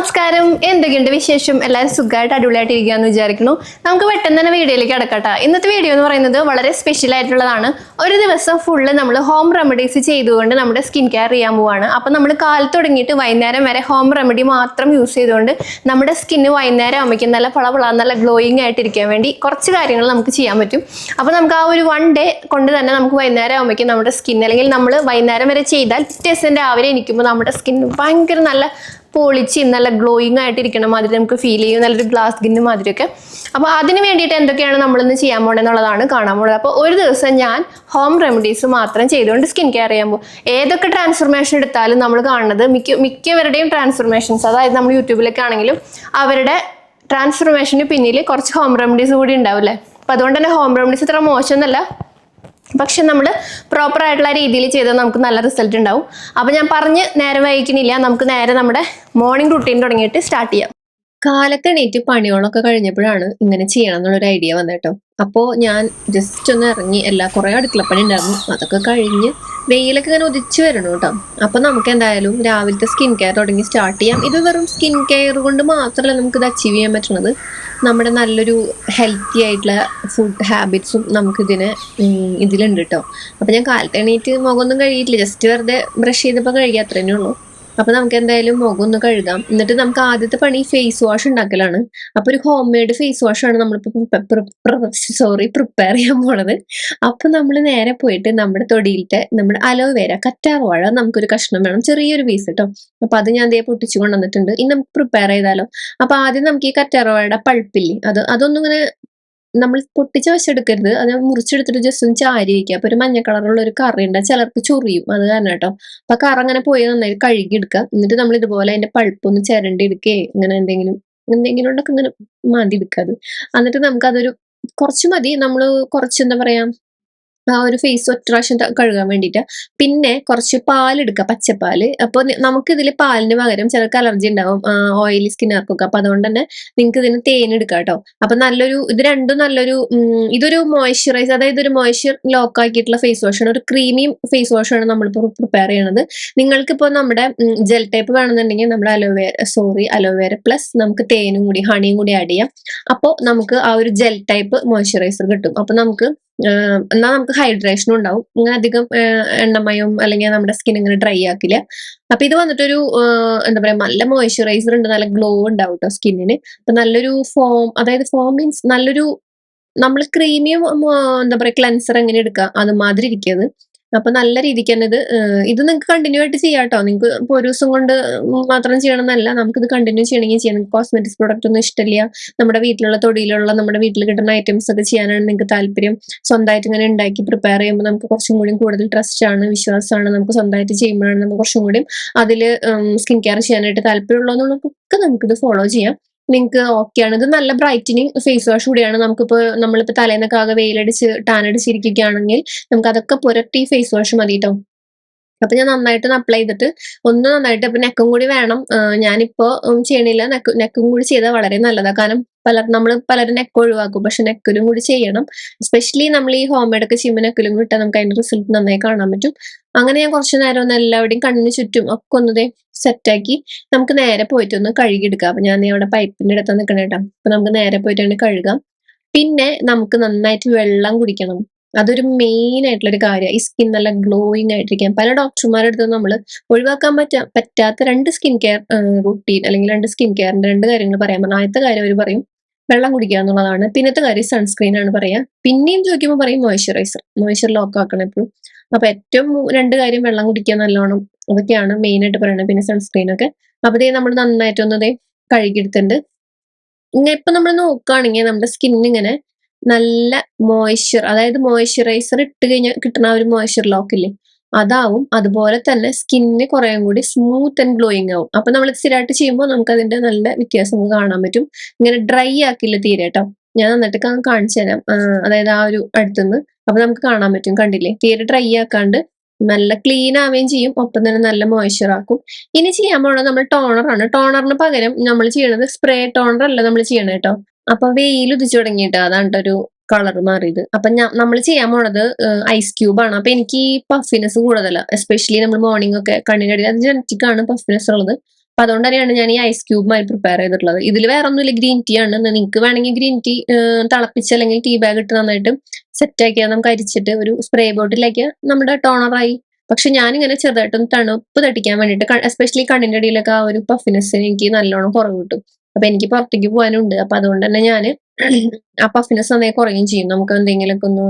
നമസ്കാരം, എന്തൊക്കെയുണ്ട് വിശേഷം? എല്ലാവരും സുഖമായിട്ട് അടിപൊളിയായിട്ടിരിക്കുകയെന്ന് വിചാരിക്കുന്നു. നമുക്ക് പെട്ടെന്ന് തന്നെ വീഡിയോയിലേക്ക് കിടക്കട്ടെ. ഇന്നത്തെ വീഡിയോ എന്ന് പറയുന്നത് വളരെ സ്പെഷ്യൽ ആയിട്ടുള്ളതാണ്. ഒരു ദിവസം ഫുള്ള് നമ്മൾ ഹോം റെമഡീസ് ചെയ്തുകൊണ്ട് നമ്മുടെ സ്കിൻ കെയർ ചെയ്യാൻ പോവാണ്. അപ്പം നമ്മൾ കാലത്ത് തുടങ്ങിയിട്ട് വൈകുന്നേരം വരെ ഹോം റെമഡി മാത്രം യൂസ് ചെയ്തുകൊണ്ട് നമ്മുടെ സ്കിന്ന് വൈകുന്നേരം ആകുമ്പോഴേക്കും നല്ല പളപള നല്ല ഗ്ലോയിങ് ആയിട്ടിരിക്കാൻ വേണ്ടി കുറച്ച് കാര്യങ്ങൾ നമുക്ക് ചെയ്യാൻ പറ്റും. അപ്പോൾ നമുക്ക് ആ ഒരു 1 ഡേ കൊണ്ട് തന്നെ നമുക്ക് വൈകുന്നേരം ആകുമ്പോഴേക്കും നമ്മുടെ സ്കിൻ, അല്ലെങ്കിൽ നമ്മൾ വൈകുന്നേരം വരെ ചെയ്താൽ പിറ്റേ ദിവസം രാവിലെ എണീക്കുമ്പോൾ നമ്മുടെ സ്കിൻ ഭയങ്കര നല്ല പൊളിച്ച് നല്ല ഗ്ലോയിങ് ആയിട്ടിരിക്കണം മാതിരി നമുക്ക് ഫീൽ ചെയ്യും, നല്ലൊരു ഗ്ലാസ് സ്കിന്ന് മാതിരിയൊക്കെ. അപ്പോൾ അതിന് വേണ്ടിയിട്ട് എന്തൊക്കെയാണ് നമ്മളിന്ന് ചെയ്യാൻ പോകണമെന്നുള്ളതാണ് കാണാൻ പോകുന്നത്. അപ്പോൾ ഒരു ദിവസം ഞാൻ ഹോം റെമഡീസ് മാത്രം ചെയ്തുകൊണ്ട് സ്കിൻ കെയർ ചെയ്യാൻ പോകും. ഏതൊക്കെ ട്രാൻസ്ഫോർമേഷൻ എടുത്താലും നമ്മൾ കാണുന്നത് മിക്കവരുടെയും ട്രാൻസ്ഫോർമേഷൻസ്, അതായത് നമ്മൾ യൂട്യൂബിലൊക്കെ ആണെങ്കിലും അവരുടെ ട്രാൻസ്ഫോർമേഷന് പിന്നിൽ കുറച്ച് ഹോം റെമഡീസ് കൂടി ഉണ്ടാവില്ലേ. അപ്പോൾ അതുകൊണ്ട് തന്നെ ഹോം റെമഡീസ് ഇത്ര മോശമൊന്നുമല്ല, പക്ഷെ നമ്മൾ പ്രോപ്പർ ആയിട്ടുള്ള രീതിയിൽ ചെയ്താൽ നമുക്ക് നല്ല റിസൾട്ട് ഉണ്ടാവും. അപ്പോൾ ഞാൻ പറഞ്ഞ് നേരെ വൈകിക്കുന്നില്ല, നമുക്ക് നേരെ നമ്മുടെ മോർണിംഗ് റുട്ടീൻ തുടങ്ങിയിട്ട് സ്റ്റാർട്ട് ചെയ്യാം. കാലത്ത് എണീറ്റ് പണികളൊക്കെ കഴിഞ്ഞപ്പോഴാണ് ഇങ്ങനെ ചെയ്യണം എന്നുള്ളൊരു ഐഡിയ വന്നേട്ടോ. അപ്പോൾ ഞാൻ ജസ്റ്റ് ഒന്ന് ഇറങ്ങി, കുറേ അടുക്കളപ്പണി ഉണ്ടായിരുന്നു, അതൊക്കെ കഴിഞ്ഞ് വെയിലൊക്കെ ഇങ്ങനെ ഉദിച്ചു വരണം കേട്ടോ. അപ്പോൾ നമുക്ക് എന്തായാലും രാവിലത്തെ സ്കിൻ കെയർ തുടങ്ങി സ്റ്റാർട്ട് ചെയ്യാം. ഇത് വെറും സ്കിൻ കെയർ കൊണ്ട് മാത്രമല്ല നമുക്കിത് അച്ചീവ് ചെയ്യാൻ പറ്റുന്നത്, നമ്മുടെ നല്ലൊരു ഹെൽത്തി ആയിട്ടുള്ള ഫുഡ് ഹാബിറ്റ്സും ഇതിലുണ്ട് കേട്ടോ. അപ്പോൾ ഞാൻ കാലത്ത് എണീറ്റ് മുഖമൊന്നും കഴുകിയിട്ടില്ല, ജസ്റ്റ് വെറുതെ ബ്രഷ് ചെയ്തപ്പോൾ കഴുകി, അത്രേ ഉള്ളൂ. അപ്പൊ നമുക്ക് എന്തായാലും മുഖം ഒന്ന് കഴുകാം. എന്നിട്ട് നമുക്ക് ആദ്യത്തെ പണി ഫേസ് വാഷ് ഉണ്ടാക്കലാണ്. അപ്പൊ ഒരു ഹോം മെയ്ഡ് ഫേസ് വാഷ് ആണ് പ്രിപ്പയർ ചെയ്യാൻ പോണത്. അപ്പൊ നമ്മൾ നേരെ പോയിട്ട് നമ്മുടെ തൊടിയിലത്തെ നമ്മുടെ അലോവേര കറ്റാർവാഴ നമുക്കൊരു കഷ്ണം വേണം, ചെറിയൊരു പീസ് കേട്ടോ. അപ്പൊ അത് ഞാൻ ദേ പൊട്ടിച്ചു കൊണ്ടുവന്നിട്ടുണ്ട്. ഇനി നമുക്ക് പ്രിപ്പയർ ചെയ്താലോ. അപ്പൊ ആദ്യം നമുക്ക് ഈ കറ്റാർവാഴയുടെ പൾപ്പില്ലേ, അതൊന്നും ഇങ്ങനെ നമ്മൾ പൊട്ടിച്ച് വശെടുക്കരുത്, അത് മുറിച്ചെടുത്തിട്ട് ജസ്റ്റ് ഒന്ന് ചാരി വയ്ക്കുക. അപ്പൊ ഒരു മഞ്ഞ കളറുള്ള ഒരു കറി ഉണ്ട്, ചിലർക്ക് ചൊറിയും, അത് കാരണം കേട്ടോ. അപ്പൊ കറ അങ്ങനെ പോയി നന്നായി കഴുകി എടുക്കുക. എന്നിട്ട് നമ്മൾ ഇതുപോലെ അതിന്റെ പൾപ്പൊന്ന് ചിരണ്ടി എടുക്കുകയെ അങ്ങനെ എന്തെങ്കിലും ഉണ്ടൊക്കെ ഇങ്ങനെ മാന്തി എടുക്കുക. എന്നിട്ട് നമുക്കതൊരു കുറച്ച് മതി, നമ്മൾ കുറച്ച് എന്താ പറയാ ആ ഒരു ഫേസ് ഒറ്റ പ്രാവശ്യം കഴുകാൻ വേണ്ടിയിട്ട്. പിന്നെ കുറച്ച് പാലെടുക്കുക, പച്ചപ്പാല്. അപ്പോൾ നമുക്ക് ഇതിൽ പാലിന് പകരം ചിലർക്ക് അലർജി ഉണ്ടാവും, ഓയിലി സ്കിന്നുകാർക്കൊക്കെ. അപ്പൊ അതുകൊണ്ട് തന്നെ നിങ്ങൾക്ക് ഇതിന് തേൻ എടുക്കാം കേട്ടോ. അപ്പൊ ഇത് രണ്ടും നല്ലൊരു ഇതൊരു മോയ്സ്ചറൈസ്, അതായത് ഒരു മോയ്സ്ചർ ലോക്ക് ആക്കിയിട്ടുള്ള ഫേസ് വാഷാണ്, ഒരു ക്രീമി ഫേസ് വാഷാണ് നമ്മളിപ്പോൾ പ്രിപ്പയർ ചെയ്യണത്. നിങ്ങൾക്കിപ്പോൾ നമ്മുടെ ജെൽ ടൈപ്പ് വേണമെന്നുണ്ടെങ്കിൽ നമ്മുടെ അലോവേര പ്ലസ് നമുക്ക് തേനും കൂടി ഹണിയും കൂടി ആഡ് ചെയ്യാം. അപ്പോൾ നമുക്ക് ആ ഒരു ജെൽ ടൈപ്പ് മോയ്സ്ചറൈസർ കിട്ടും. അപ്പൊ എന്നാൽ നമുക്ക് ഹൈഡ്രേഷനും ഉണ്ടാവും, ഇങ്ങനെ അധികം എണ്ണമയം അല്ലെങ്കിൽ നമ്മുടെ സ്കിൻ ഇങ്ങനെ ഡ്രൈ ആക്കില്ല. അപ്പൊ ഇത് വന്നിട്ടൊരു എന്താ പറയാ നല്ല മോയ്സ്ചറൈസർ ഉണ്ട്, നല്ല ഗ്ലോ ഉണ്ടാവും കേട്ടോ സ്കിന്നിന്. അപ്പൊ നല്ലൊരു അതായത് ഫോം മീൻസ് നല്ലൊരു നമ്മൾ ക്രീമിയം എന്താ പറയാ ക്ലെൻസർ എങ്ങനെ എടുക്കുക അതുമാതിരി ഇരിക്കുന്നത്. അപ്പൊ നല്ല രീതിക്ക് തന്നെ ഇത് നിങ്ങൾക്ക് കണ്ടിന്യൂ ആയിട്ട് ചെയ്യാം കേട്ടോ. നിങ്ങൾക്ക് ഇപ്പോൾ ഒരു ദിവസം കൊണ്ട് മാത്രം ചെയ്യണമെന്നല്ല, നമുക്കിത് കണ്ടിന്യൂ ചെയ്യണമെങ്കിൽ ചെയ്യാം. നിങ്ങൾക്ക് കോസ്മെറ്റിക്സ് പ്രോഡക്റ്റ് ഒന്നും ഇഷ്ടമില്ല, നമ്മുടെ വീട്ടിലുള്ള തൊടിയിലുള്ള നമ്മുടെ വീട്ടിൽ കിട്ടുന്ന ഐറ്റംസ് ഒക്കെ ചെയ്യാനാണ് നിങ്ങൾക്ക് താല്പര്യം, സ്വന്തമായിട്ട് ഇങ്ങനെ ഉണ്ടാക്കി പ്രിപ്പയർ ചെയ്യുമ്പോൾ നമുക്ക് കുറച്ചും കൂടി കൂടുതൽ ട്രസ്റ്റ് ആണ്, വിശ്വാസമാണ്. നമുക്ക് സ്വന്തമായിട്ട് ചെയ്യുമ്പോഴാണ് നമുക്ക് കുറച്ചും കൂടി അതിൽ സ്കിൻ കെയർ ചെയ്യാനായിട്ട് താല്പര്യമുള്ളതെന്നുള്ളതൊക്കെ നമുക്കിത് ഫോളോ ചെയ്യാം. നിങ്ങൾക്ക് ഓക്കെയാണ്. ഇത് നല്ല ബ്രൈറ്റനിങ് ഫേസ് വാഷ് കൂടിയാണ്. നമ്മളിപ്പോൾ തലേന്നൊക്കെ ആകെ വെയിലടിച്ച് ടാൻ അടിച്ചിരിക്കുകയാണെങ്കിൽ നമുക്ക് അതൊക്കെ പുരട്ടി ഫേസ് വാഷ് മതി കേട്ടോ. അപ്പൊ ഞാൻ നന്നായിട്ട് അപ്ലൈ ചെയ്തിട്ട് നന്നായിട്ട് ഇപ്പൊ നെക്കും കൂടി വേണം. ഞാനിപ്പോ ചെയ്യണില്ല, നെക്കും കൂടി ചെയ്താൽ വളരെ നല്ലതാണ്. കാരണം പലരും നെക്ക് ഒഴിവാക്കും, പക്ഷെ നെക്കിലും കൂടി ചെയ്യണം. എസ്പെഷ്യലി നമ്മൾ ഈ ഹോം മെയ്ഡ് ഒക്കെ ചെയ്യുമ്പോൾ നെക്കിലും കൂടി ഇട്ടാൽ നമുക്ക് അതിന്റെ റിസൾട്ട് നന്നായി കാണാൻ പറ്റും. അങ്ങനെ ഞാൻ കുറച്ചു നേരം ഒന്ന് എല്ലാവരുടെയും കണ്ണിന് ചുറ്റും ഒക്കെ ഒന്നതേ സെറ്റാക്കി നമുക്ക് നേരെ പോയിട്ട് ഒന്ന് കഴുകിയെടുക്കാം. അപ്പൊ ഞാൻ അവിടെ പൈപ്പിന്റെ അടുത്ത് നിൽക്കണേ കേട്ടോ. അപ്പൊ നമുക്ക് നേരെ പോയിട്ട് കഴുകാം. പിന്നെ നമുക്ക് നന്നായിട്ട് വെള്ളം കുടിക്കണം, അതൊരു മെയിൻ ആയിട്ടുള്ള ഒരു കാര്യമാണ്. ഈ സ്കിൻ നല്ല ഗ്ലോയിങ് ആയിട്ടിരിക്കാൻ പല ഡോക്ടർമാരുടെ അടുത്ത് നമ്മൾ ഒഴിവാക്കാൻ പറ്റാത്ത 2 സ്കിൻ കെയർ റുട്ടീൻ അല്ലെങ്കിൽ 2 സ്കിൻ കെയറിന്റെ 2 കാര്യങ്ങൾ പറയാൻ പറഞ്ഞു. ആദ്യത്തെ കാര്യം അവർ പറയും വെള്ളം കുടിക്കുക എന്നുള്ളതാണ്. പിന്നത്തെ കാര്യം സൺസ്ക്രീൻ ആണ് പറയാ. പിന്നെയും ചോദിക്കുമ്പോൾ പറയും മോയ്സ്ചർ ലോക്ക് ആക്കണം എപ്പോഴും. അപ്പൊ ഏറ്റവും 2 കാര്യം വെള്ളം കുടിക്കുക നല്ലോണം, അതൊക്കെയാണ് മെയിൻ ആയിട്ട് പറയുന്നത്. പിന്നെ സൺസ്ക്രീൻ ഒക്കെ. അപ്പൊ നമ്മൾ നന്നായിട്ടൊന്നതേ കഴുകിയെടുത്തിട്ടുണ്ട്. ഇപ്പൊ നമ്മൾ നോക്കുകയാണെങ്കിൽ നമ്മുടെ സ്കിന്നിങ്ങനെ നല്ല മോയ്സ്ചർ, അതായത് മോയ്സ്ചറൈസർ ഇട്ട് കഴിഞ്ഞാൽ കിട്ടുന്ന ഒരു മോയ്സ്ചർ ലോക്ക് ഇല്ലേ, അതാവും. അതുപോലെ തന്നെ സ്കിന്നിന് കുറേ കൂടി സ്മൂത്ത് ആൻഡ് ഗ്ലോയിങ് ആവും. അപ്പൊ നമ്മൾ സ്ഥിരമായിട്ട് ചെയ്യുമ്പോൾ നമുക്ക് അതിന്റെ നല്ല വ്യത്യാസം കാണാൻ പറ്റും. ഇങ്ങനെ ഡ്രൈ ആക്കില്ല തീരെ കേട്ടോ. ഞാൻ നന്നായിട്ട് കാണിച്ചു തരാം, അതായത് ആ ഒരു അടുത്തുനിന്ന്. അപ്പൊ നമുക്ക് കാണാൻ പറ്റും, കണ്ടില്ലേ, തീരെ ഡ്രൈ ആക്കാണ്ട് നല്ല ക്ലീൻ ആവുകയും ചെയ്യും, ഒപ്പം തന്നെ നല്ല മോയ്സ്ചർ ആക്കും. ഇനി ചെയ്യാൻ പോണത് നമ്മൾ ടോണറാണ്. ടോണറിന് പകരം നമ്മൾ ചെയ്യണത് സ്പ്രേ ടോണർ അല്ല നമ്മൾ ചെയ്യണത് കേട്ടോ. അപ്പൊ വെയിൽ ഉദിച്ചു തുടങ്ങിയിട്ട് അതാണ് ഒരു കളർ മാറിയത്. അപ്പൊ നമ്മൾ ചെയ്യാൻ പോണത് ഐസ് ക്യൂബ് ആണ്. അപ്പൊ എനിക്ക് പഫിനെസ് കൂടുതലാണ്, എസ്പെഷ്യലി നമ്മൾ മോർണിംഗ് ഒക്കെ കണ്ണിനടി അത് ജനറ്റിക് ആണ് പഫിനെസ് ഉള്ളത്. അപ്പൊ അതുകൊണ്ട് തന്നെയാണ് ഞാൻ ഈ ഐസ് ക്യൂബുമായി പ്രിപ്പയർ ചെയ്തിട്ടുള്ളത്. ഇതിൽ വേറെ ഒന്നുമില്ല, ഗ്രീൻ ടീ ആണ്. നിങ്ങൾക്ക് വേണമെങ്കിൽ ഗ്രീൻ ടീ തിളപ്പിച്ച് അല്ലെങ്കിൽ ടീ ബാഗ് ഇട്ട് നന്നായിട്ട് സെറ്റ് ആക്കിയാൽ നമുക്ക് അരിച്ചിട്ട് ഒരു സ്പ്രേ ബോട്ടിലേക്ക് നമ്മുടെ ടോണറായി. പക്ഷെ ഞാനിങ്ങനെ ചെറുതായിട്ടൊന്ന് തണുപ്പ് തട്ടിക്കാൻ വേണ്ടിയിട്ട്, എസ്പെഷ്യലി കണ്ണിന്റെ അടിയിലൊക്കെ ആ ഒരു പഫിനെസ്സിന് എനിക്ക് നല്ലോണം കുറവ് കിട്ടും. അപ്പൊ എനിക്ക് പുറത്തേക്ക് പോകാനുണ്ട്. അപ്പൊ അതുകൊണ്ട് തന്നെ ഞാൻ ആ പഫിനെസ് നന്നായി കുറയുകയും ചെയ്യും. നമുക്ക് എന്തെങ്കിലുമൊക്കെ ഒന്ന്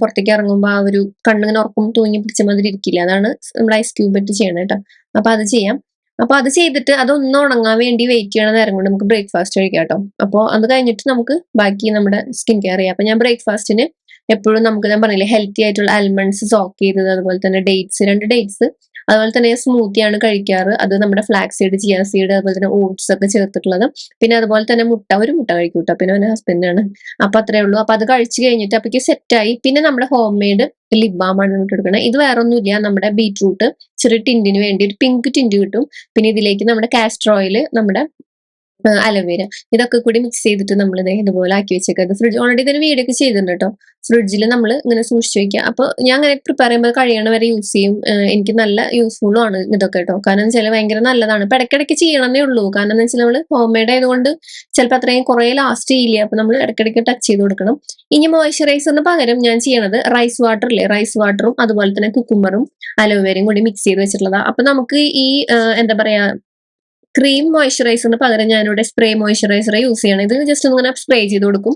പുറത്തേക്ക് ഇറങ്ങുമ്പോൾ ആ ഒരു കണ്ണിങ്ങനെ ഉറക്കം തൂങ്ങി പിടിച്ച മാതിരി ഇരിക്കില്ല. അതാണ് നമ്മൾ ഐസ് ക്യൂബ് ഇട്ട് ചെയ്യണം കേട്ടോ. അപ്പൊ അത് ചെയ്യാം. അപ്പൊ അത് ചെയ്തിട്ട് അതൊന്ന് ഉണങ്ങാൻ വേണ്ടി വെയിറ്റ് ചെയ്യണ നേരം കൊണ്ട് നമുക്ക് ബ്രേക്ക്ഫാസ്റ്റ് കഴിക്കാം കേട്ടോ. അപ്പോൾ അത് കഴിഞ്ഞിട്ട് നമുക്ക് ബാക്കി നമ്മുടെ സ്കിൻ കെയർ ചെയ്യാം. അപ്പൊ ഞാൻ ബ്രേക്ക്ഫാസ്റ്റിന് എപ്പോഴും നമുക്ക്, ഞാൻ പറഞ്ഞില്ലേ, ഹെൽത്തി ആയിട്ടുള്ള ആൽമണ്ട്സ് സോക്ക് ചെയ്തത്, അതുപോലെ തന്നെ ഡേറ്റ്സ്, 2 ഡേറ്റ്സ്, അതുപോലെ തന്നെ സ്മൂത്തിയാണ് കഴിക്കാറ്. അത് നമ്മുടെ ഫ്ലാക്സ് സീഡ്, ചിയ സീഡ്, അതുപോലെ തന്നെ ഓട്സ് ഒക്കെ ചേർത്തിട്ടുള്ളത്. പിന്നെ അതുപോലെ തന്നെ ഒരു മുട്ട കഴിക്കും കേട്ടോ. പിന്നെ അവന്റെ ഹസ്ബൻഡാണ്. അപ്പൊ അത്രേ ഉള്ളൂ. അപ്പൊ അത് കഴിച്ച് കഴിഞ്ഞിട്ട് അപ്പൊക്ക് സെറ്റായി. പിന്നെ നമ്മുടെ ഹോം മെയ്ഡ് ലിപ് ബാം ആണ് ഇട്ടെടുക്കുന്നത്. ഇത് വേറെ ഒന്നുമില്ല, നമ്മുടെ ബീറ്റ്റൂട്ട് ചെറിയ ടിന്റിന് വേണ്ടി ഒരു പിങ്ക് ടിന്റ് കിട്ടും. പിന്നെ ഇതിലേക്ക് നമ്മുടെ കാസ്റ്റർ ഓയിൽ, നമ്മുടെ അലോവേര, ഇതൊക്കെ കൂടി മിക്സ് ചെയ്തിട്ട് നമ്മൾ ഇതുപോലെ ആക്കി വെച്ചേക്കുക. ഫ്രിഡ്ജ് ഓൾറെഡി ഇതിന് വീഡിയോ ഒക്കെ ചെയ്തിട്ടുണ്ട് കേട്ടോ. ഫ്രിഡ്ജിൽ നമ്മൾ ഇങ്ങനെ സൂക്ഷിച്ചു വെക്കുക. അപ്പൊ ഞാൻ അങ്ങനെ പ്രിപ്പയർ ചെയ്യുമ്പോൾ കഴിയണ വരെ യൂസ് ചെയ്യും. എനിക്ക് നല്ല യൂസ്ഫുള്ളും ആണ് ഇതൊക്കെ കേട്ടോ. കാരണം എന്ന് വെച്ചാൽ ഭയങ്കര നല്ലതാണ്. ഇപ്പൊ ഇടയ്ക്കിടയ്ക്ക് ചെയ്യണമെന്നേ ഉള്ളൂ. കാരണം എന്ന് വെച്ചാൽ നമ്മൾ ഹോം മെയ്ഡ് ആയതുകൊണ്ട് ചിലപ്പോൾ അത്രയും കുറെ ലാസ്റ്റ് ചെയ്യില്ല. അപ്പൊ നമ്മൾ ഇടയ്ക്കിടയ്ക്ക് ടച്ച് ചെയ്ത് കൊടുക്കണം. ഇനി മോയ്സ്ചറൈസറിന് പകരം ഞാൻ ചെയ്യണത് റൈസ് വാട്ടർ ഇല്ലേ, റൈസ് വാട്ടറും അതുപോലെ തന്നെ കുക്കുംബറും അലോവേരയും കൂടി മിക്സ് ചെയ്ത് വെച്ചിട്ടുള്ളതാണ്. അപ്പൊ നമുക്ക് ഈ എന്താ പറയാ, ക്രീം മോയ്സ്ചറൈസറിന് പകരം ഞാനിവിടെ സ്പ്രേ മോയ്സ്ചറൈസർ യൂസ് ചെയ്യണം. ഇത് ജസ്റ്റ് ഒന്ന് ഇങ്ങനെ സ്പ്രേ ചെയ്ത് കൊടുക്കും.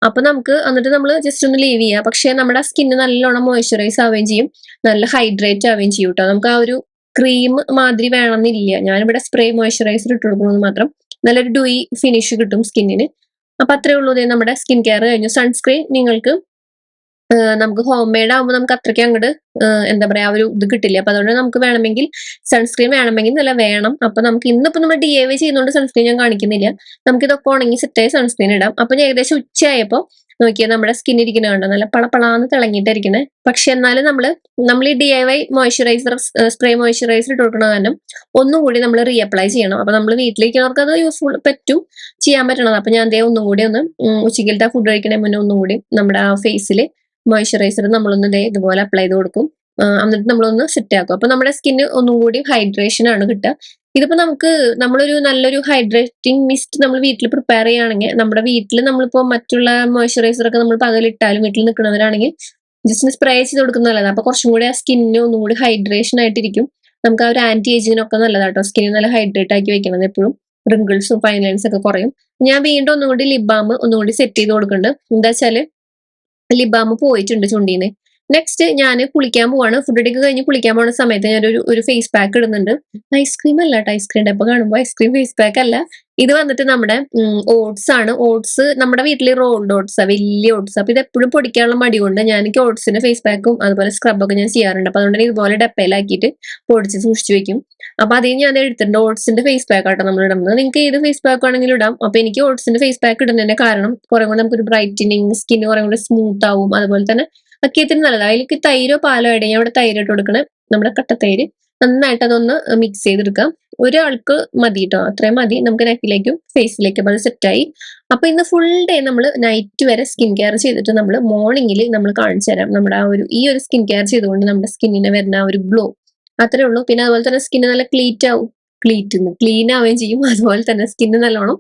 അപ്പൊ നമുക്ക് എന്നിട്ട് നമ്മൾ ജസ്റ്റ് ഒന്ന് ലീവ് ചെയ്യുക. പക്ഷെ നമ്മുടെ സ്കിന്ന് നല്ലോണം മോയ്സ്ചറൈസ് ആവുകയും ചെയ്യും, നല്ല ഹൈഡ്രേറ്റ് ആവുകയും ചെയ്യും കേട്ടോ. നമുക്ക് ആ ഒരു ക്രീം മാതിരി വേണമെന്നില്ല. ഞാനിവിടെ സ്പ്രേ മോയ്സ്ചറൈസർ ഇട്ട് കൊടുക്കുന്നത് മാത്രം നല്ലൊരു ഡ്യൂയി ഫിനിഷ് കിട്ടും സ്കിന്നിന്. അപ്പൊ അത്രേ ഉള്ളൂ. നമ്മുടെ സ്കിൻ കെയർ കഴിഞ്ഞു. സൺസ്ക്രീൻ നിങ്ങൾക്ക് നമുക്ക് ഹോം മെയ്ഡ് ആകുമ്പോൾ നമുക്ക് അത്രയ്ക്ക് അങ്ങോട്ട് എന്താ പറയാ, ഒരു ഇത് കിട്ടില്ല. അപ്പൊ അതുകൊണ്ട് നമുക്ക് വേണമെങ്കിൽ സൺസ്ക്രീൻ വേണമെങ്കിൽ നല്ല വേണം. അപ്പൊ നമുക്ക് ഇന്നിപ്പോ നമ്മൾ DIY ചെയ്യുന്നതുകൊണ്ട് സൺസ്ക്രീൻ ഞാൻ കാണിക്കുന്നില്ല. നമുക്ക് ഇതൊക്കെ ഉണങ്ങി സെറ്റായി സൺസ്ക്രീൻ ഇടാം. അപ്പൊ ഞാൻ ഏകദേശം ഉച്ചയായപ്പോ നോക്കിയാൽ നമ്മുടെ സ്കിൻ ഇരിക്കുന്ന കണ്ടോ, നല്ല പളപളാന്ന് തിളങ്ങിയിട്ടിരിക്കണേ. പക്ഷെ എന്നാലും നമ്മൾ ഈ DIY മോയ്സ്ചറൈസർ, സ്പ്രേ മോയ്സ്ചറൈസർ ഇട്ട് കൊടുക്കുന്ന കാരണം ഒന്നും കൂടി നമ്മൾ റീഅപ്ലൈ ചെയ്യണം. അപ്പൊ നമ്മൾ വീട്ടിലിരിക്കുന്നവർക്ക് അത് യൂസ്ഫുൾ പറ്റും, ചെയ്യാൻ പറ്റണത്. അപ്പൊ ഞാൻ ഒന്നും കൂടി ഒന്ന് ഉച്ചക്കലത്തെ ഫുഡ് കഴിക്കണേ മുന്നേ ഒന്നും കൂടി നമ്മുടെ ആ ഫേസിൽ മോയ്സ്ചറൈസർ നമ്മളൊന്ന് ഇതുപോലെ അപ്ലൈ ചെയ്ത് കൊടുക്കും. എന്നിട്ട് നമ്മളൊന്ന് സെറ്റ് ആക്കും. അപ്പൊ നമ്മുടെ സ്കിന്ന് ഒന്നും കൂടി ഹൈഡ്രേഷൻ ആണ് കിട്ടുക. ഇതിപ്പോ നമ്മളൊരു നല്ലൊരു ഹൈഡ്രേറ്റിംഗ് മിസ്റ്റ് നമ്മൾ വീട്ടിൽ പ്രിപ്പയർ ചെയ്യുകയാണെങ്കിൽ, നമ്മുടെ വീട്ടിൽ നമ്മളിപ്പോ മറ്റുള്ള മോയ്സ്ചറൈസർ ഒക്കെ നമ്മൾ പകലിട്ടാലും വീട്ടിൽ നിൽക്കുന്നവരാണെങ്കിൽ ജസ്റ്റ് സ്പ്രേ ചെയ്ത് കൊടുക്കുന്നത് നല്ലതാണ്. അപ്പൊ കുറച്ചും കൂടി ആ സ്കിന്നിന് ഒന്നും കൂടി ഹൈഡ്രേഷൻ ആയിട്ടിരിക്കും. നമുക്ക് ആ ഒരു ആന്റി ഏജിങ്ങിനൊക്കെ നല്ലതാട്ടോ. സ്കിന്നിന് നല്ല ഹൈഡ്രേറ്റ് ആക്കി വെക്കുന്നത് എപ്പോഴും. റിങ്കിൾസും ഫൈൻ ലൈൻസ് ഒക്കെ കുറയും. ഞാൻ വീണ്ടും ഒന്നും കൂടി ലിപ് ബാം ഒന്നും കൂടി സെറ്റ് ചെയ്ത് കൊടുക്കുന്നുണ്ട്. എന്താ വെച്ചാല് ലിപ് ബാം പോയിട്ടുണ്ട് ചുണ്ടീന്ന്. നെക്സ്റ്റ് ഞാൻ കുളിക്കാൻ പോവാണ്. ഫുഡ് അടിക്ക് കഴിഞ്ഞ് കുളിക്കാൻ പോകുന്ന സമയത്ത് ഞാനൊരു ഫേസ് പാക്ക് ഇടുന്നുണ്ട്. ഐസ്ക്രീം അല്ല കേട്ടോ, ഐസ്ക്രീം ഡബ്ബ കാണുമ്പോൾ ഐസ്ക്രീം ഫേസ് പാക്ക് അല്ല. ഇത് വന്നിട്ട് നമ്മുടെ ഓട്സ് ആണ്. ഓട്സ് നമ്മുടെ വീട്ടിൽ റോൾഡ് ഓട്സാ, വലിയ ഓട്സ്. അപ്പൊ ഇത് എപ്പോഴും പൊടിക്കാനുള്ള മടി കൊണ്ട് ഞാൻ ഓട്സിന്റെ ഫേസ് പാക്കും അതുപോലെ സ്ക്രബൊക്കെ ഞാൻ ചെയ്യാറുണ്ട്. അപ്പൊ അതുകൊണ്ട് ഇതുപോലെ ഡപ്പയിലാക്കിയിട്ട് പൊടിച്ച് സൂക്ഷിച്ചു വെക്കും. അപ്പൊ അതിൽ ഞാൻ എടുത്തിട്ടുണ്ട് ഓട്സിന്റെ ഫേസ് പാക്ക് ആട്ടോ നമ്മൾ ഇടുന്നത്. നിങ്ങൾക്ക് ഏത് ഫേസ് പാക്ക് ആണെങ്കിലും ഇടാം. അപ്പൊ എനിക്ക് ഓട്സിന്റെ ഫേസ് പാക്ക് ഇടുന്നതിന്റെ കാരണം കുറെ കൂടെ നമുക്കൊരു ബ്രൈറ്റനിങ്, സ്കിൻ കുറെ കൂടെ സ്മൂത്ത് ആവും. അതുപോലെ തന്നെ അക്കിയത്തിന് നല്ലതാണ്. അതിലേക്ക് തൈരോ പാലോ ആയിട്ട് ഞാൻ ഇവിടെ തൈര് ഇട്ട് കൊടുക്കണേ, നമ്മുടെ കട്ടത്തൈര്. നന്നായിട്ട് അതൊന്ന് മിക്സ് ചെയ്തെടുക്കാം. ഒരാൾക്ക് മതി കേട്ടോ, അത്രയും മതി. നമുക്ക് നെക്കിലേക്കും ഫേസിലേക്കും അത് സെറ്റായി. അപ്പൊ ഇന്ന് ഫുൾ ഡേ നമ്മൾ നൈറ്റ് വരെ സ്കിൻ കെയർ ചെയ്തിട്ട് നമ്മൾ മോർണിംഗിൽ നമ്മൾ കാണിച്ചു തരാം നമ്മുടെ ഈ ഒരു സ്കിൻ കെയർ ചെയ്തുകൊണ്ട് നമ്മുടെ സ്കിന്നിന് വരുന്ന ആ ഒരു ഗ്ലോ. അത്രേ ഉള്ളൂ. പിന്നെ അതുപോലെ തന്നെ സ്കിന്ന് നല്ല ക്ലീൻ ആവുകയും ചെയ്യും. അതുപോലെ തന്നെ സ്കിന്ന് നല്ലോണം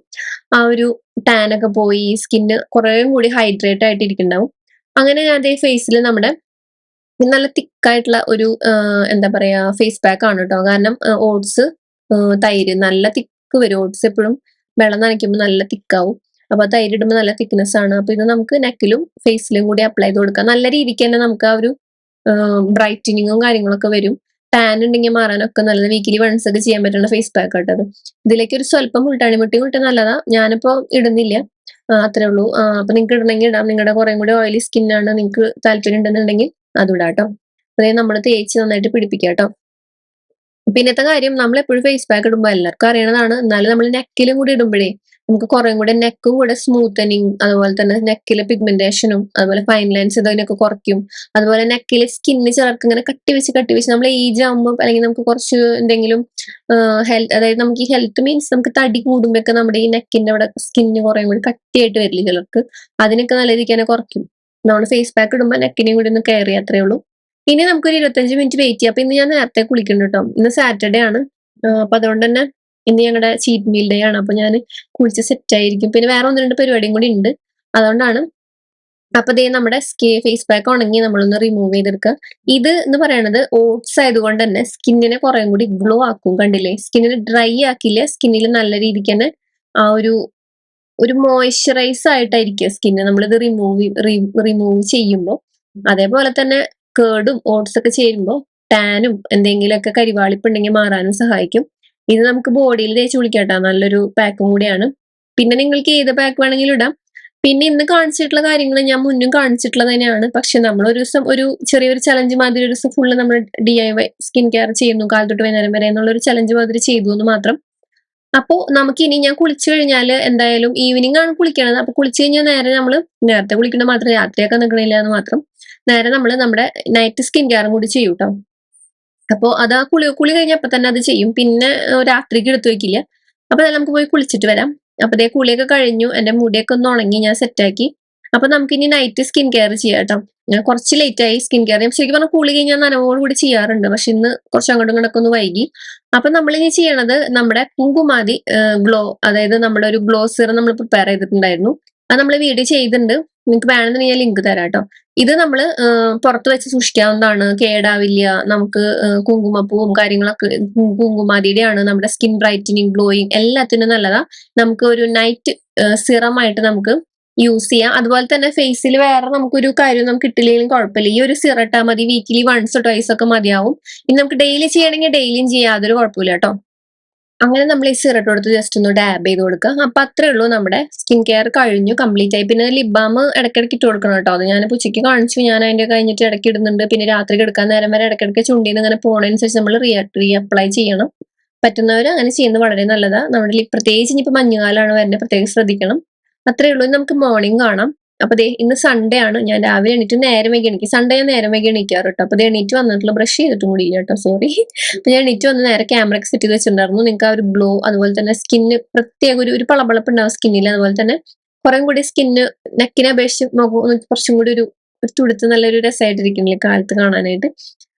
ആ ഒരു ടാൻ ഒക്കെ പോയി സ്കിന്ന് കുറേ കൂടി ഹൈഡ്രേറ്റ് ആയിട്ട് ഇരിക്കുന്നുണ്ടാവും. അങ്ങനെ ഞാൻ അതേ ഫേസിൽ നമ്മുടെ നല്ല തിക്കായിട്ടുള്ള ഒരു എന്താ പറയാ ഫേസ് പാക്ക് ആണ് കേട്ടോ. കാരണം ഓട്സ്, തൈര് നല്ല തിക്ക് വരും. ഓട്സ് എപ്പോഴും വെള്ളം നനയ്ക്കുമ്പോൾ നല്ല തിക്കാവും. അപ്പൊ തൈര് ഇടുമ്പോൾ നല്ല തിക്നെസ് ആണ്. അപ്പൊ ഇത് നമുക്ക് നെക്കിലും ഫേസിലും കൂടി അപ്ലൈ ചെയ്ത് കൊടുക്കാം. നല്ല രീതിക്ക് തന്നെ നമുക്ക് ആ ഒരു ബ്രൈറ്റനിങ്ങും കാര്യങ്ങളൊക്കെ വരും. ടാൻ ഉണ്ടെങ്കിൽ മാറാനൊക്കെ നല്ലത്. വീക്കിലി വൺസ് ഒക്കെ ചെയ്യാൻ പറ്റുന്ന ഫേസ് പാക്ക് ആട്ടത്. ഇതിലേക്ക് ഒരു സ്വല്പം മുൾട്ടാണിമുട്ടി കൂട്ടാൻ നല്ലതാ. ഞാനിപ്പോ ഇടുന്നില്ല. അത്രേ ഉള്ളൂ. അപ്പൊ നിങ്ങൾക്ക് ഇടണമെങ്കിൽ ഇടാം. നിങ്ങളുടെ കുറേ കൂടി ഓയിലി സ്കിന്നാണ്, നിങ്ങൾക്ക് താല്പര്യം ഉണ്ടെന്നുണ്ടെങ്കിൽ അതും ഇടാം ട്ടോ. അതായത് നമ്മൾ തേച്ച് നന്നായിട്ട് പിടിപ്പിക്കുക കേട്ടോ. പിന്നത്തെ കാര്യം, നമ്മൾ എപ്പോഴും ഫേസ് പാക്ക് ഇടുമ്പോൾ എല്ലാവർക്കും അറിയണതാണ്, എന്നാലും നമ്മൾ നെക്കിലും കൂടി ഇടുമ്പോഴേ നമുക്ക് കുറേ കൂടെ നെക്കും കൂടെ സ്മൂത്തനിങ്, അതുപോലെ തന്നെ നെക്കിലെ പിഗ്മെന്റേഷനും അതുപോലെ ഫൈൻ ലൈൻസ് ഇതിനൊക്കെ കുറയ്ക്കും. അതുപോലെ നെക്കിലെ സ്കിന്ന് ചിലർക്ക് ഇങ്ങനെ കട്ടി വെച്ച് നമ്മൾ ഏജ് ആകുമ്പോൾ അല്ലെങ്കിൽ നമുക്ക് കുറച്ച് എന്തെങ്കിലും ഹെൽത്ത്, അതായത് നമുക്ക് ഈ ഹെൽത്ത് മീൻസ് നമുക്ക് തടി കൂടുമ്പോഴൊക്കെ നമ്മുടെ ഈ നെക്കിന്റെ അവിടെ സ്കിന്ന് കുറേ കൂടി കട്ടിയായിട്ട് വരില്ല ചിലർക്ക്. അതിനൊക്കെ നല്ല രീതിക്ക് തന്നെ കുറയ്ക്കും. നമ്മൾ ഫേസ് പാക്ക് ഇടുമ്പോൾ നെക്കിനെയും കൂടി ഒന്ന് കെയർ ചെയ്യാം, അത്രേ ഉള്ളൂ. ഇനി നമുക്കൊരു 25 മിനിറ്റ് വെയിറ്റ് ചെയ്യാം. അപ്പൊ ഇന്ന് ഞാൻ നേരത്തെ കുളിക്കുന്നുണ്ട് കേട്ടോ. ഇന്ന് സാറ്റർഡേ ആണ്. അപ്പൊ അതുകൊണ്ട് തന്നെ ഇന്ന് ഞങ്ങളുടെ ചീറ്റ് മീൽ ഡേ ആണ്. അപ്പൊ ഞാൻ കുളിച്ച് സെറ്റ് ആയിരിക്കും. പിന്നെ വേറെ 1-2 പരിപാടിയും കൂടി ഉണ്ട്. അതുകൊണ്ടാണ്. അപ്പൊ ദേ നമ്മുടെ ഫേസ് പാക്ക് ഉണങ്ങി നമ്മളൊന്ന് റിമൂവ് ചെയ്തെടുക്കുക. ഇത് എന്ന് പറയുന്നത് ഓട്സ് ആയതുകൊണ്ട് തന്നെ സ്കിന്നിനെ കുറേ കൂടി ഗ്ലോ ആക്കും. കണ്ടില്ലേ, സ്കിന്നിന് ഡ്രൈ ആക്കില്ല, സ്കിന്നിൽ നല്ല രീതിക്ക് തന്നെ ആ ഒരു മോയ്സ്ചറൈസ് ആയിട്ടായിരിക്കുക സ്കിന്ന് നമ്മളിത് റിമൂവ് ചെയ്യുമ്പോൾ. അതേപോലെ തന്നെ കേർഡും ഓട്സ് ഒക്കെ ചേരുമ്പോൾ ടാനും എന്തെങ്കിലുമൊക്കെ കരിവാളിപ്പുണ്ടെങ്കിൽ മാറാനും സഹായിക്കും. ഇത് നമുക്ക് ബോഡിയിൽ തേച്ച് കുളിക്കാട്ടോ, നല്ലൊരു പാക്കും കൂടിയാണ്. പിന്നെ നിങ്ങൾക്ക് ഏത് പാക്ക് വേണമെങ്കിലും ഇടാം. പിന്നെ ഇന്ന് കാണിച്ചിട്ടുള്ള കാര്യങ്ങൾ ഞാൻ മുന്നും കാണിച്ചിട്ടുള്ളത് തന്നെയാണ്. പക്ഷെ നമ്മൾ ഒരു ദിവസം ഒരു ചെറിയൊരു ചലഞ്ച് മാതിരി ഒരു ദിവസം ഫുള്ള് നമ്മൾ DIY സ്കിൻ കെയർ ചെയ്യുന്നു, കാൽ തൊട്ട് വൈകുന്നേരം വരെ എന്നുള്ളൊരു ചലഞ്ച് മാതിരി ചെയ്തു എന്ന് മാത്രം. അപ്പോൾ നമുക്കിനി ഞാൻ കുളിച്ചു കഴിഞ്ഞാൽ എന്തായാലും ഈവനിങ് ആണ് കുളിക്കണത്. അപ്പൊ കുളിച്ചു കഴിഞ്ഞാൽ നേരത്തെ കുളിക്കണ മാത്രം രാത്രിയൊക്കെ നിൽക്കണില്ല എന്ന് മാത്രം. നേരെ നമ്മുടെ നൈറ്റ് സ്കിൻ കെയറും കൂടി ചെയ്യും കേട്ടോ. അപ്പോൾ അത് ആ കുളി കഴിഞ്ഞ അപ്പൊ തന്നെ അത് ചെയ്യും. പിന്നെ രാത്രിക്ക് എടുത്തു വെക്കില്ല. അപ്പൊ നമുക്ക് പോയി കുളിച്ചിട്ട് വരാം. അപ്പൊ ദേ കുളിയൊക്കെ കഴിഞ്ഞു, എന്റെ മുടിയൊക്കെ ഒന്ന് ഉണങ്ങി, ഞാൻ സെറ്റാക്കി. അപ്പൊ നമുക്കിനി നൈറ്റ് സ്കിൻ കെയർ ചെയ്യാം കേട്ടോ. ഞാൻ കുറച്ച് ലേറ്റ് ആയി സ്കിൻ കെയർ. ശരിക്കും പറഞ്ഞാൽ കുളി കഴിഞ്ഞാൽ നനവോട് കൂടി ചെയ്യാറുണ്ട്. പക്ഷെ ഇന്ന് കുറച്ച് അങ്ങോട്ടും ഇങ്ങോട്ടൊക്കെ ഒന്ന് വൈകി. അപ്പൊ നമ്മളിനി ചെയ്യണത് നമ്മുടെ കുങ്കുമാതി ഗ്ലോ, അതായത് നമ്മുടെ ഒരു ഗ്ലോ സിറം നമ്മൾ പ്രിപ്പയർ ചെയ്തിട്ടുണ്ടായിരുന്നു. അത് നമ്മൾ വീഡിയോ ചെയ്തിട്ടുണ്ട്. നിങ്ങൾക്ക് വേണമെന്ന് ഞാൻ ലിങ്ക് തരാം കേട്ടോ. ഇത് നമ്മൾ പുറത്ത് വെച്ച് സൂക്ഷിക്കാവുന്നതാണ്, കേടാവില്ല. നമുക്ക് കുങ്കുമപ്പൂവും കാര്യങ്ങളൊക്കെ കുങ്കുമാതിയുടെയാണ്. നമ്മുടെ സ്കിൻ ബ്രൈറ്റനിങ്, ഗ്ലോയിങ് എല്ലാത്തിനും നല്ലതാ. നമുക്ക് ഒരു നൈറ്റ് സിറമായിട്ട് നമുക്ക് യൂസ് ചെയ്യാം. അതുപോലെ തന്നെ ഫേസിൽ വേറെ നമുക്കൊരു കാര്യം നമുക്ക് ഇട്ടില്ലെങ്കിലും കുഴപ്പമില്ല. ഈ ഒരു സിറം ഇട്ടാൽ മതി. വീക്കിലി 1 or 2 ഒക്കെ മതിയാവും. ഇനി നമുക്ക് ഡെയിലി ചെയ്യണമെങ്കിൽ ഡെയിലിയും ചെയ്യാം, യാതൊരു കുഴപ്പമില്ല കേട്ടോ. അങ്ങനെ നമ്മൾ ഈ സിറം എടുത്ത് ജസ്റ്റ് ഒന്ന് ഡാബ് ചെയ്ത് കൊടുക്കുക. അപ്പൊ അത്രേ ഉള്ളൂ, നമ്മുടെ സ്കിൻ കെയർ കഴിഞ്ഞു, കംപ്ലീറ്റ് ആയി. പിന്നെ ലിപ് ബാം ഇടയ്ക്കിടയ്ക്ക് ഇട്ട് കൊടുക്കണം കേട്ടോ. അത് ഞാൻ ഉച്ചയ്ക്ക് കാണിച്ചു, ഞാൻ അതിന്റെ കഴിഞ്ഞിട്ട് ഇടയ്ക്ക് ഇടുന്നുണ്ട്. പിന്നെ രാത്രി കിടക്കാൻ നേരം വരെ ഇടയ്ക്കിടയ്ക്ക് ചുണ്ടിന്ന് അങ്ങനെ പോണതനുസരിച്ച് നമ്മൾ റീ അപ്ലൈ ചെയ്യണം. പറ്റുന്നവർ അങ്ങനെ ചെയ്യുന്നത് വളരെ നല്ലതാണ്. നമ്മുടെ പ്രത്യേകിച്ച് ഇനിയിപ്പോൾ മഞ്ഞുകാലമാണ് വരുന്നത്, പ്രത്യേകം ശ്രദ്ധിക്കണം. അത്രേ ഉള്ളൂ. നമുക്ക് മോർണിംഗ് കാണാം. അപ്പൊ ദേ ഇന്ന് സൺഡേ ആണ്. ഞാൻ രാവിലെ എണീറ്റ് നേരം വൈകി എണീക്കും. സൺഡേ ഞാൻ നേരം വൈകി എണീക്കാറ് കേട്ടോ. അപ്പൊ എണീറ്റ് വന്നിട്ടുള്ള ബ്രഷ് ചെയ്തിട്ടും കൂടി ഇല്ല കേട്ടോ, സോറി. അപ്പൊ ഞാൻ എണീറ്റ് വന്ന് നേരെ ക്യാമറ സെറ്റ് ചെയ്ത് വെച്ചിട്ടുണ്ടായിരുന്നു. നിങ്ങൾക്ക് ആ ഒരു ഗ്ലോ, അതുപോലെ തന്നെ സ്കിന്ന് പ്രത്യേക ഒരു പളപളപ്പ് ഉണ്ടാവും സ്കിന്നിൽ. അതുപോലെ തന്നെ കുറെ കൂടി സ്കിന്ന് നെക്കിനെ അപേക്ഷിച്ച് കുറച്ചും കൂടി ഒരു തുടുത്ത് നല്ലൊരു രസമായിട്ടിരിക്കുന്നില്ല കാലത്ത് കാണാനായിട്ട്.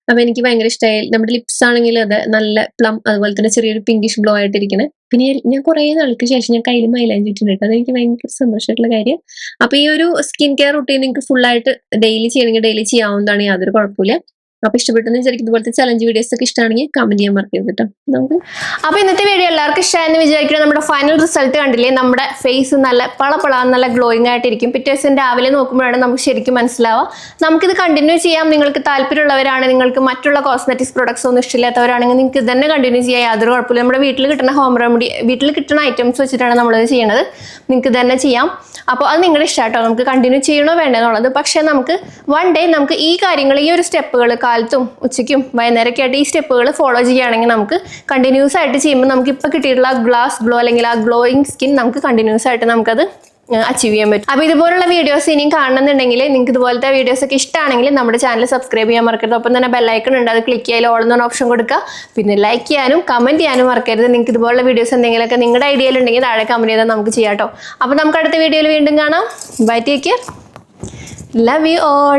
അപ്പൊ എനിക്ക് ഭയങ്കര ഇഷ്ടമായി. നമ്മുടെ ലിപ്സ് ആണെങ്കിൽ അത് നല്ല പ്ലം, അതുപോലെ തന്നെ ചെറിയൊരു പിങ്കിഷ് ഗ്ലോ ആയിട്ടിരിക്കണേ. പിന്നെ ഞാൻ കുറെ നാൾക്ക് ശേഷം ഞാൻ കയ്യിൽ മൈലാഞ്ചി ഇട്ടിട്ടുണ്ട്. അതെനിക്ക് ഭയങ്കര സന്തോഷമായിട്ടുള്ള കാര്യം. അപ്പൊ ഈ ഒരു സ്കിൻ കെയർ റൂട്ടീൻ നിങ്ങൾക്ക് ഫുൾ ആയിട്ട് ഡെയിലി ചെയ്യണമെങ്കിൽ ഡെയിലി ചെയ്യാവുന്നതാണ്, യാതൊരു കുഴപ്പമില്ല. അപ്പൊ ഇഷ്ടപ്പെട്ടെന്ന് വിചാരിക്കും. ഇതുപോലത്തെ ചലഞ്ച് വീഡിയോസ് ഒക്കെ ഇഷ്ടമാണെങ്കിൽ കമന്റ് ചെയ്യാൻ മറക്കരുത് കേട്ടോ. നമുക്ക് അപ്പൊ ഇന്നത്തെ വീഡിയോ എല്ലാവർക്കും ഇഷ്ടമായെന്ന് വിചാരിക്കണം. നമ്മുടെ ഫൈനൽ റിസൾട്ട് കണ്ടില്ലേ, നമ്മുടെ ഫേസ് നല്ല നല്ല ഗ്ലോയിങ് ആയിട്ടിരിക്കും. പിറ്റേ ദിവസം രാവിലെ നോക്കുമ്പോഴാണ് നമുക്ക് ശരിക്കും മനസ്സിലാവുക. നമുക്കിത് കണ്ടിന്യൂ ചെയ്യാം. നിങ്ങൾക്ക് താല്പര്യമുള്ളവരാണ്, നിങ്ങൾക്ക് മറ്റുള്ള കോസ്മെറ്റിക്സ് പ്രൊഡക്ട്സ് ഒന്നും ഇഷ്ടമില്ലാത്തവരാണെങ്കിൽ നിങ്ങൾക്ക് ഇത് തന്നെ കണ്ടിന്യൂ ചെയ്യാം, യാതൊരു കുഴപ്പമില്ല. നമ്മുടെ വീട്ടിൽ കിട്ടുന്ന ഹോം റെമഡി, വീട്ടിൽ കിട്ടുന്ന ഐറ്റംസ് വെച്ചിട്ടാണ് നമ്മളിത് ചെയ്യണത്. നിങ്ങൾക്ക് തന്നെ ചെയ്യാം. അപ്പോൾ അത് നിങ്ങളുടെ ഇഷ്ടമായിട്ടോ, നമുക്ക് കണ്ടിന്യൂ ചെയ്യണോ വേണ്ടെന്നുള്ളത്. പക്ഷേ നമുക്ക് വൺ ഡേ നമുക്ക് ഈ കാര്യങ്ങൾ, ഈ ഒരു സ്റ്റെപ്പുകൾ കാലത്തും ഉച്ചയ്ക്കും വൈകുന്നേരമൊക്കെ ആയിട്ട് ഈ സ്റ്റെപ്പുകൾ ഫോളോ ചെയ്യുകയാണെങ്കിൽ നമുക്ക് കണ്ടിന്യൂസ് ആയിട്ട് ചെയ്യുമ്പോൾ നമുക്ക് ഇപ്പോൾ കിട്ടിയിട്ടുള്ള ഗ്ലാസ് ഗ്ലോ അല്ലെങ്കിൽ ആ ഗ്ലോയിങ് സ്കിൻ നമുക്ക് കണ്ടിന്യൂസ് ആയിട്ട് നമുക്കത് അച്ചീവ് ചെയ്യാൻ പറ്റും. അപ്പോൾ ഇതുപോലുള്ള വീഡിയോസ് ഇനിയും കാണണമെന്നുണ്ടെങ്കിൽ, നിങ്ങൾക്ക് ഇതുപോലത്തെ വീഡിയോസ് ഒക്കെ ഇഷ്ടമാണെങ്കിൽ നമ്മുടെ ചാനൽ സബ്സ്ക്രൈബ് ചെയ്യാൻ മറക്കരുത്. ഒപ്പം തന്നെ ബെല്ലൈക്കൺ ഉണ്ട്, അത് ക്ലിക്ക് ചെയ്യാൻ ഓൾ എന്ന ഓപ്ഷൻ കൊടുക്കുക. പിന്നെ ലൈക്ക് ചെയ്യാനും കമന്റ് ചെയ്യാനും മറക്കരുത്. നിങ്ങൾക്ക് ഇതുപോലുള്ള വീഡിയോസ് എന്തെങ്കിലുമൊക്കെ നിങ്ങളുടെ ഐഡിയയിലുണ്ടെങ്കിൽ താഴെ കമന്റ് ചെയ്താൽ നമുക്ക് ചെയ്യാം കേട്ടോ. അപ്പോൾ നമുക്ക് അടുത്ത വീഡിയോയിൽ വീണ്ടും കാണാം. Bye, take care, love you all.